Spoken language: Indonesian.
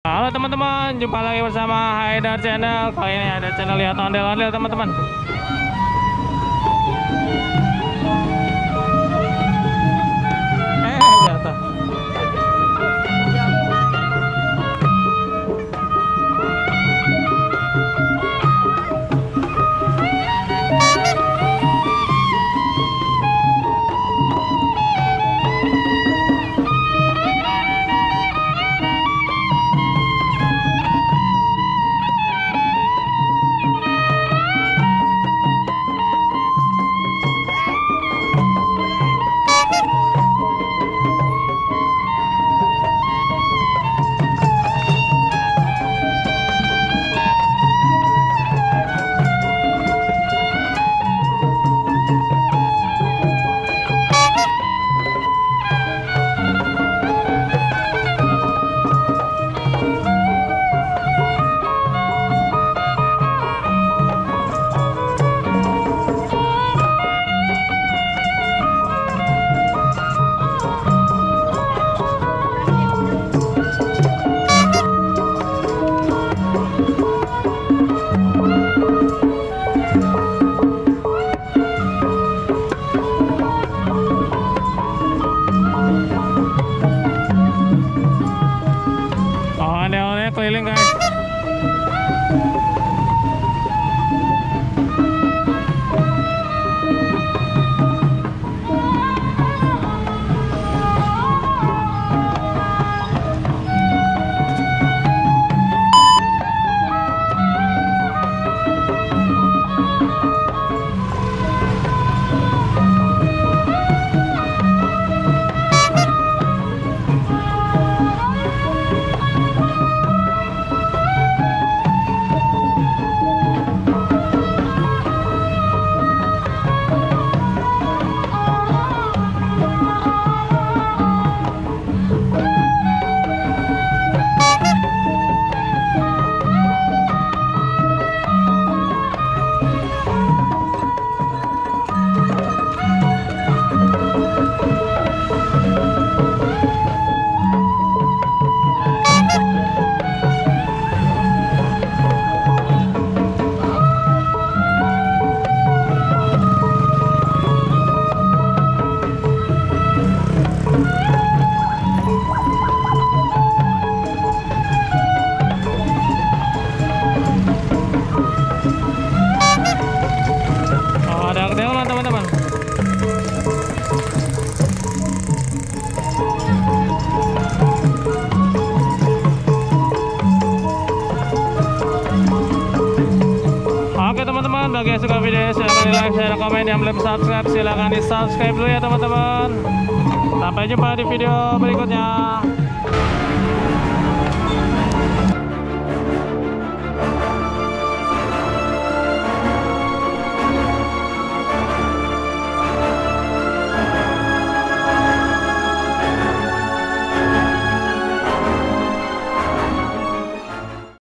Halo teman-teman, jumpa lagi bersama Haidar Channel. Kali ini ada channel lihat ondel-ondel teman-teman. Jatuh. Keliling guys. Teman-teman, oke teman-teman, bagi yang suka video silahkan di like, share, komen, yang belum subscribe silahkan di subscribe dulu ya teman-teman. Sampai jumpa di video berikutnya.